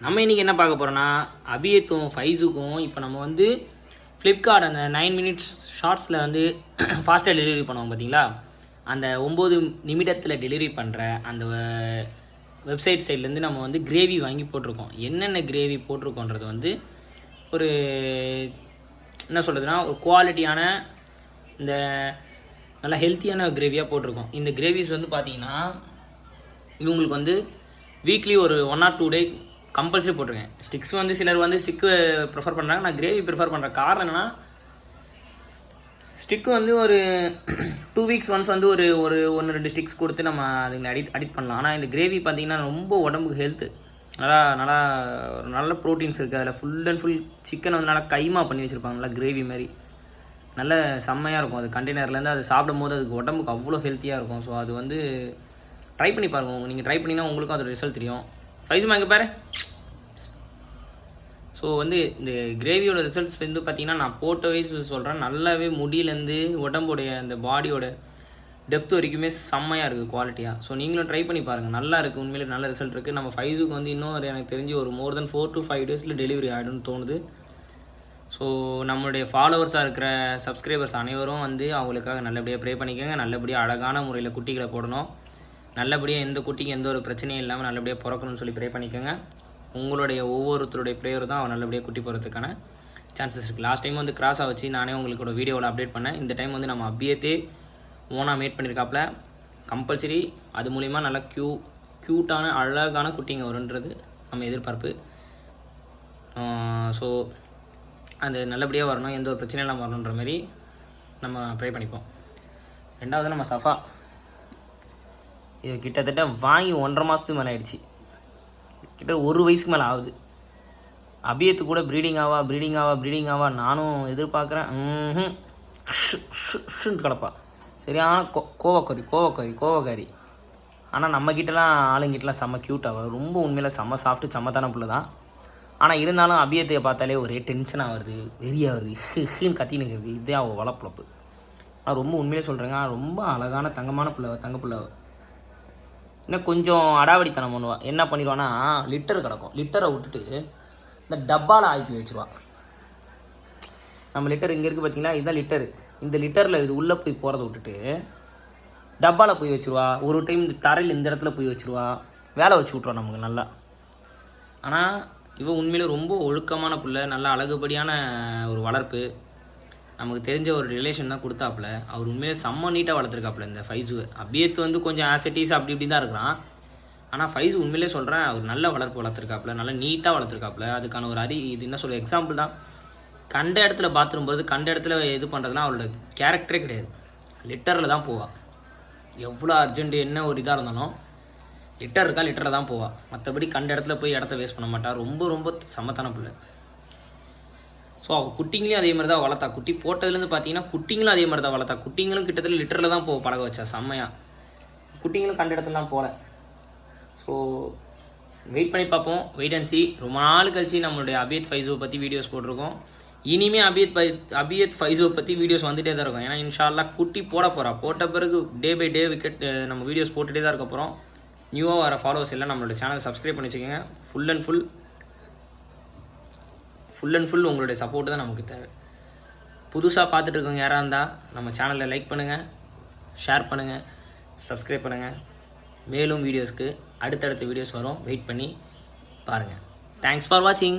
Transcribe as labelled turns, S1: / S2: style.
S1: நம்ம இன்றைக்கி என்ன பார்க்க போகிறோன்னா அபியத்தும் ஃபைஸுக்கும் இப்போ நம்ம வந்து ஃப்ளிப்கார்ட் அந்த 9 மினிட்ஸ் ஷார்ட்ஸில் வந்து ஃபாஸ்ட்டாக டெலிவரி பண்ணுவோம் பார்த்தீங்களா, அந்த 9 நிமிடத்தில் டெலிவரி பண்ணுற அந்த வெப்சைட் சைட்லேருந்து நம்ம வந்து கிரேவி வாங்கி போட்டிருக்கோம். என்னென்ன கிரேவி போட்டிருக்கோன்றது வந்து ஒரு என்ன சொல்கிறதுனா ஒரு குவாலிட்டியான இந்த நல்லா ஹெல்த்தியான கிரேவியாக போட்டிருக்கோம். இந்த கிரேவிஸ் வந்து பார்த்திங்கன்னா இவங்களுக்கு வந்து வீக்லி ஒரு 1 or 2 டே கம்பல்சரி போட்டிருக்கேன். ஸ்டிக்ஸ் வந்து சிலர் வந்து ஸ்டிக்கு ப்ரிஃபர் பண்ணுறாங்க, நான் கிரேவி ப்ரிஃபர் பண்ணுற காரணம் என்னென்னா, ஸ்டிக்கு வந்து ஒரு 2 வீக்ஸ் ஒன்ஸ் வந்து ஒரு 1-2 ஸ்டிக்ஸ் கொடுத்து நம்ம அதுங்களை அடிட் பண்ணலாம். ஆனால் இந்த கிரேவி பார்த்திங்கன்னா ரொம்ப உடம்புக்கு ஹெல்த்து, நல்ல ப்ரோட்டீன்ஸ் இருக்குது அதில். ஃபுல் அண்ட் ஃபுல் சிக்கனை வந்து நல்லா கைமா பண்ணி வச்சுருப்பாங்க, நல்லா கிரேவி மாதிரி நல்ல செம்மையாக இருக்கும். அது கண்டெய்னர்லேருந்து அது சாப்பிடும் போது அதுக்கு உடம்புக்கு அவ்வளோ ஹெல்த்தியாக இருக்கும். ஸோ அது வந்து ட்ரை பண்ணி பாருங்கள். நீங்கள் ட்ரை பண்ணிங்கன்னா உங்களுக்கும் அதோட ரிசல்ட் தெரியும். ஃபைஸுமா இங்கே பாரு. ஸோ வந்து இந்த கிரேவியோட ரிசல்ட்ஸ் வந்து பார்த்திங்கன்னா நான் போட்ட வயசு சொல்கிறேன், நல்லாவே முடியிலேருந்து உடம்புடைய அந்த பாடியோட டெப்த் வரைக்குமே செம்மையாக இருக்குது குவாலிட்டியாக. ஸோ நீங்களும் ட்ரை பண்ணி பாருங்கள், நல்லா இருக்குது, உண்மையிலே நல்ல ரிசல்ட் இருக்குது. நம்ம ஃபைஸுக்கு வந்து இன்னும் எனக்கு தெரிஞ்சு ஒரு மோர் தென் 4 to 5 டேஸில் டெலிவரி ஆகிடும்னு தோணுது. ஸோ நம்மளுடைய ஃபாலோவர்ஸாக இருக்கிற சப்ஸ்கிரைபர்ஸ் அனைவரும் வந்து அவங்களுக்காக நல்லபடியாக ப்ரே பண்ணிக்கோங்க. நல்லபடியாக அழகான முறையில் குட்டிகளை போடணும், நல்லபடியாக எந்த குட்டிக்கு எந்த ஒரு பிரச்சனையும் இல்லாமல் நல்லபடியாக பிறக்கணும்னு சொல்லி ப்ரே பண்ணிக்கோங்க. உங்களுடைய ஒவ்வொருத்தருடைய ப்ரேயர் தான் அவன் நல்லபடியாக குட்டி போகிறதுக்கான சான்சஸ் இருக்குது. லாஸ்ட் டைம் வந்து கிராஸாக வச்சு நானே உங்களுக்கோட வீடியோவில் அப்டேட் பண்ணேன். இந்த டைம் வந்து நம்ம அபியத்தே ஓனாக மேட் பண்ணியிருக்காப்புல. கம்பல்சரி அது மூலிமா நல்லா க்யூட்டான அழகான குட்டிங்க வருன்றது நம்ம எதிர்பார்ப்பு. ஸோ அது நல்லபடியாக வரணும், எந்த ஒரு பிரச்சனையும் இல்லாமல் வரணுன்ற மாதிரி நம்ம ப்ரே பண்ணிப்போம். ரெண்டாவது நம்ம சஃபா, இது கிட்டத்தட்ட வாங்கி 1.5 மாதத்துக்கு மேலே ஆயிடுச்சு, கிட்ட 1 வயசுக்கு மேலே ஆகுது. அபியத்து கூட ப்ரீடிங் ஆவா நானும் எதிர்பார்க்குறேன். கிடப்பா சரியான கோவக்காரி. ஆனால் நம்மக்கிட்டலாம் ஆளுங்கிட்டலாம் செம்ம க்யூட்டாக ரொம்ப உண்மையில் செம்ம சாஃப்ட்டு செம்மத்தான பிள்ளை தான். ஆனால் இருந்தாலும் அபியத்தையை பார்த்தாலே ஒரே டென்ஷனாக வருது, வெறியாக வருது, ஹின்னு கத்தின்னு இருக்கிறது. இதே அவள் வளர்ப்புழப்பு. நான் ரொம்ப உண்மையிலே சொல்கிறேங்க, ரொம்ப அழகான தங்கமான பிள்ளை. இன்னும் கொஞ்சம் அடாவடித்தனம் பண்ணுவாள். என்ன பண்ணிடுவான்னா, லிட்டர் கிடக்கும், லிட்டரை விட்டுட்டு இந்த டப்பாவில் ஆக்கி வச்சுருவா. நம்ம லிட்டர் இங்கே இருக்குது பார்த்தீங்களா, இதுதான் லிட்டரு. இந்த லிட்டரில் இது உள்ளே போய் போகிறத விட்டுட்டு டப்பாவில் போய் வச்சுருவா. ஒரு டைம் இந்த தரையில் இந்த இடத்துல போய் வச்சுருவா, வேலை வச்சு விட்ருவா நமக்கு நல்லா. ஆனால் இவன் உண்மையிலே ரொம்ப ஒழுக்கமான பிள்ளை, நல்லா அழகுபடியான ஒரு வளர்ப்பு. நமக்கு தெரிஞ்ச ஒரு ரிலேஷன் தான் கொடுத்தாப்புல. அவர் உண்மையிலே செம்ம நீட்டாக வளர்த்துருக்காப்புல இந்த ஃபைஸு. அபியத்து வந்து கொஞ்சம் ஆசிட்டிஸ் அப்படி இப்படி தான் இருக்கிறான். ஆனால் ஃபைஸு உண்மையிலே சொல்கிறேன், அவர் நல்ல வளர்ப்பு வளர்த்துருக்காப்புல, நல்லா நீட்டாக வளர்த்துருக்காப்புல. அதுக்கான ஒரு இது என்ன சொல்ல எக்ஸாம்பிள் தான். கண்ட இடத்துல பாத்ரூம் போது கண்ட இடத்துல இது பண்ணுறதுனா அவரோட கேரக்டரே கிடையாது. லிட்டரில் தான் போவாள். எவ்வளோ அர்ஜென்ட்டு என்ன ஒரு இதாக இருந்தாலும் லிட்டர் இருக்கா, லிட்டரில் தான் போவாள். மற்றபடி கண்ட இடத்துல போய் இடத்த வேஸ்ட் பண்ண மாட்டாள். ரொம்ப சமத்தான பிள்ளை. ஸோ அவள் குட்டிங்களையும் அதே மாதிரி தான் வளர்த்தா. குட்டி போட்டதுலேருந்து பார்த்தீங்கன்னா குட்டிங்களும் அதே மாதிரி தான் வளர்த்தா. குட்டிங்களும் கிட்டத்தட்ட லிட்டரில் தான் பழக வச்சா செம்மையாக. குட்டிங்களும் கண்ட இடத்துலலாம் போகல. ஸோ வெயிட் பண்ணி பார்ப்போம், வெயிட் அண்ட் சி. ரொம்ப நாள் கழிச்சு நம்மளுடைய அபியத் ஃபைஸோ பற்றி வீடியோஸ் போட்டிருக்கோம். இனிமேல் அபியத் ஃபைஸோ பற்றி வீடியோஸ் வந்துகிட்டே தான் இருக்கும். ஏன்னா இன்ஷா அல்லாஹ் குட்டி போட்ட பிறகு டே பை டே நம்ம வீடியோஸ் போட்டுகிட்டே தான் இருக்க போகிறோம். நியூவாக வர ஃபாலோவர்ஸ் எல்லாம் நம்மளோட சேனலை சப்ஸ்கிரைப் பண்ணி வச்சுக்கோங்க. ஃபுல் அண்ட் ஃபுல் உங்களுடைய சப்போர்ட்டு தான் நமக்கு தேவை. புதுசாக பார்த்துட்டு இருக்கவங்க யாராக இருந்தால் நம்ம சேனலில் லைக் பண்ணுங்கள், ஷேர் பண்ணுங்கள், சப்ஸ்கிரைப் பண்ணுங்கள். மேலும் வீடியோஸ்க்கு அடுத்தடுத்த வீடியோஸ் வரும், வெயிட் பண்ணி பாருங்கள். தேங்க்ஸ் ஃபார் வாட்சிங்.